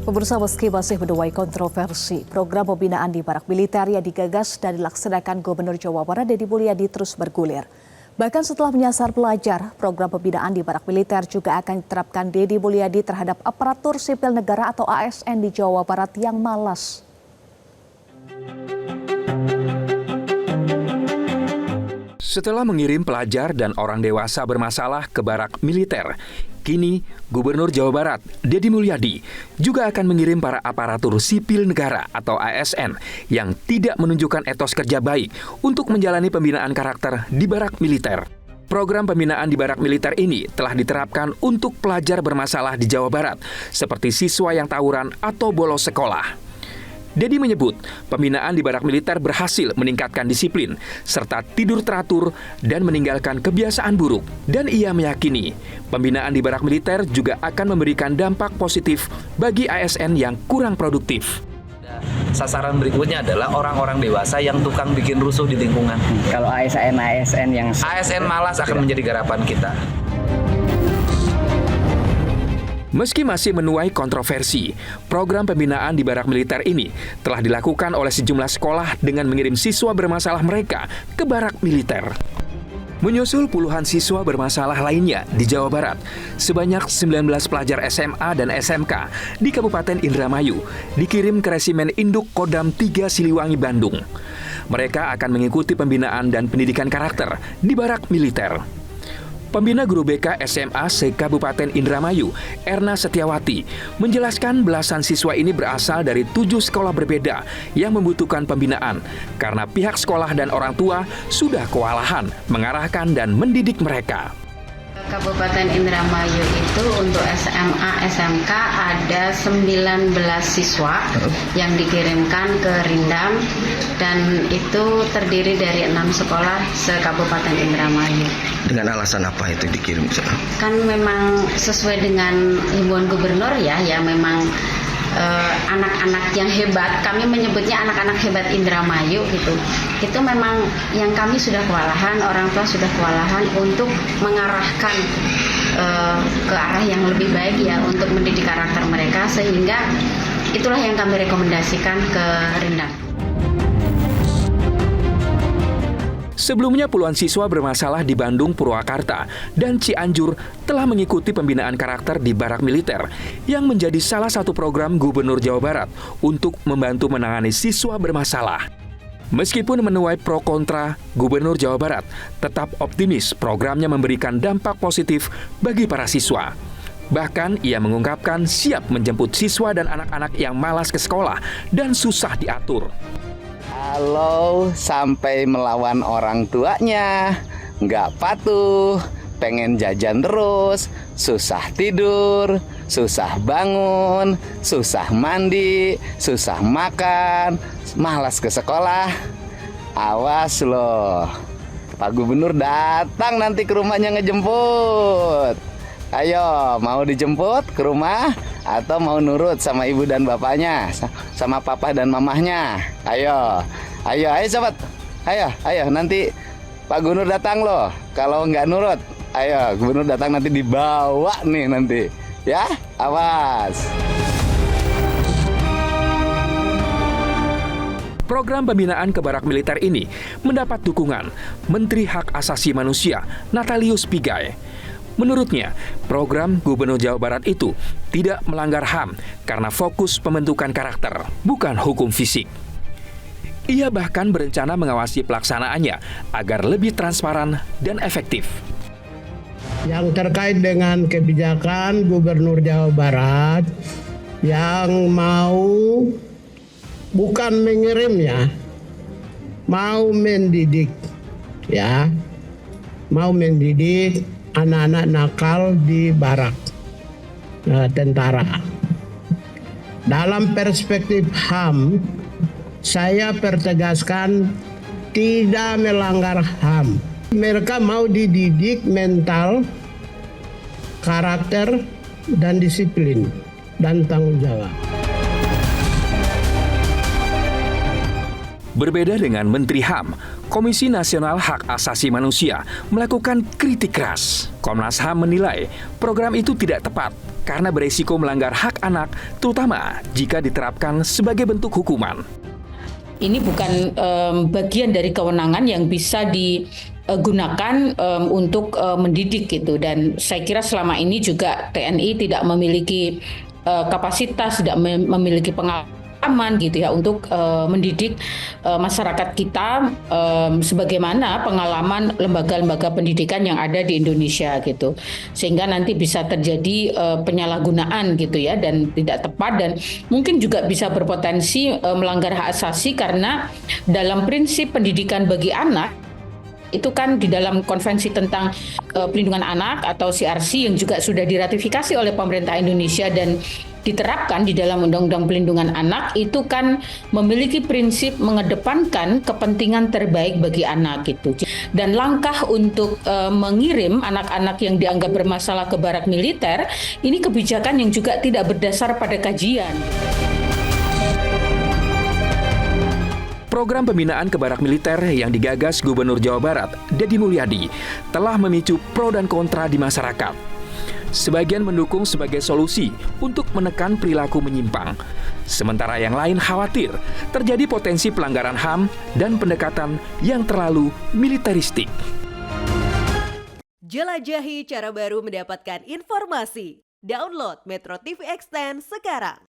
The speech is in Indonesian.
Pemirsa, meski masih menuai kontroversi, program pembinaan di barak militer yang digagas dan dilaksanakan Gubernur Jawa Barat Deddy Mulyadi terus bergulir. Bahkan setelah menyasar pelajar, program pembinaan di barak militer juga akan diterapkan Deddy Mulyadi terhadap aparatur sipil negara atau ASN di Jawa Barat yang malas. Setelah mengirim pelajar dan orang dewasa bermasalah ke barak militer, kini Gubernur Jawa Barat Deddy Mulyadi juga akan mengirim para aparatur sipil negara atau ASN yang tidak menunjukkan etos kerja baik untuk menjalani pembinaan karakter di barak militer. Program pembinaan di barak militer ini telah diterapkan untuk pelajar bermasalah di Jawa Barat, seperti siswa yang tawuran atau bolos sekolah. Deddy menyebut pembinaan di barak militer berhasil meningkatkan disiplin serta tidur teratur dan meninggalkan kebiasaan buruk. Dan ia meyakini pembinaan di barak militer juga akan memberikan dampak positif bagi ASN yang kurang produktif. Sasaran berikutnya adalah orang-orang dewasa yang tukang bikin rusuh di lingkungan. Kalau ASN yang ASN malas akan menjadi garapan kita. Meski masih menuai kontroversi, program pembinaan di barak militer ini telah dilakukan oleh sejumlah sekolah dengan mengirim siswa bermasalah mereka ke barak militer. Menyusul puluhan siswa bermasalah lainnya di Jawa Barat, sebanyak 19 pelajar SMA dan SMK di Kabupaten Indramayu dikirim ke Resimen Induk Kodam 3 Siliwangi, Bandung. Mereka akan mengikuti pembinaan dan pendidikan karakter di barak militer. Pembina Guru BK SMA se-Kabupaten Indramayu, Erna Setiawati, menjelaskan belasan siswa ini berasal dari 7 sekolah berbeda yang membutuhkan pembinaan karena pihak sekolah dan orang tua sudah kewalahan mengarahkan dan mendidik mereka. Kabupaten Indramayu itu untuk SMA, SMK ada 19 siswa yang dikirimkan ke Rindam dan itu terdiri dari 6 sekolah se-Kabupaten Indramayu. Dengan alasan apa itu dikirim? Kan memang sesuai dengan himbauan gubernur ya memang anak-anak yang hebat, kami menyebutnya anak-anak hebat Indramayu gitu. Itu memang yang kami sudah kewalahan, orang tua sudah kewalahan untuk mengarahkan ke arah yang lebih baik ya untuk mendidik karakter mereka, sehingga itulah yang kami rekomendasikan ke Rindam. Sebelumnya puluhan siswa bermasalah di Bandung, Purwakarta, dan Cianjur telah mengikuti pembinaan karakter di barak militer yang menjadi salah satu program Gubernur Jawa Barat untuk membantu menangani siswa bermasalah. Meskipun menuai pro kontra, Gubernur Jawa Barat tetap optimis programnya memberikan dampak positif bagi para siswa. Bahkan ia mengungkapkan siap menjemput siswa dan anak-anak yang malas ke sekolah dan susah diatur. kalau sampai melawan orang tuanya, nggak patuh, pengen jajan terus, susah tidur, susah bangun, susah mandi, susah makan, malas ke sekolah, awas loh, Pak Gubernur datang nanti ke rumahnya ngejemput. Ayo, mau dijemput ke rumah atau mau nurut sama ibu dan bapaknya, sama papa dan mamahnya? Ayo sobat, ayo nanti Pak Gubernur datang loh. Kalau nggak nurut, ayo Gubernur datang nanti dibawa nih nanti, ya, awas. Program pembinaan ke barak militer ini mendapat dukungan Menteri Hak Asasi Manusia Natalius Pigai. Menurutnya, program Gubernur Jawa Barat itu tidak melanggar HAM karena fokus pembentukan karakter, bukan hukum fisik. Ia bahkan berencana mengawasi pelaksanaannya agar lebih transparan dan efektif. Yang terkait dengan kebijakan Gubernur Jawa Barat yang mau bukan mengirim ya, mau mendidik ya, mau mendidik anak-anak nakal di barak tentara. Dalam perspektif HAM, saya pertegaskan tidak melanggar HAM. Mereka mau dididik mental, karakter, dan disiplin, dan tanggung jawab. Berbeda dengan Menteri HAM, Komisi Nasional Hak Asasi Manusia melakukan kritik keras. Komnas HAM menilai program itu tidak tepat karena beresiko melanggar hak anak, terutama jika diterapkan sebagai bentuk hukuman. Ini bukan bagian dari kewenangan yang bisa digunakan untuk mendidik gitu, dan saya kira selama ini juga TNI tidak memiliki kapasitas, tidak memiliki pengalaman gitu ya untuk mendidik masyarakat kita sebagaimana pengalaman lembaga-lembaga pendidikan yang ada di Indonesia gitu, sehingga nanti bisa terjadi penyalahgunaan gitu ya dan tidak tepat, dan mungkin juga bisa berpotensi melanggar hak asasi karena dalam prinsip pendidikan bagi anak itu kan di dalam konvensi tentang perlindungan anak atau CRC yang juga sudah diratifikasi oleh pemerintah Indonesia dan diterapkan di dalam Undang-Undang Perlindungan Anak, itu kan memiliki prinsip mengedepankan kepentingan terbaik bagi anak gitu. Dan langkah untuk mengirim anak-anak yang dianggap bermasalah ke barak militer, ini kebijakan yang juga tidak berdasar pada kajian. Program pembinaan ke barak militer yang digagas Gubernur Jawa Barat, Deddy Mulyadi, telah memicu pro dan kontra di masyarakat. Sebagian mendukung sebagai solusi untuk menekan perilaku menyimpang. Sementara yang lain khawatir terjadi potensi pelanggaran HAM dan pendekatan yang terlalu militeristik. Jelajahi cara baru mendapatkan informasi. Download Metro TV Extend sekarang.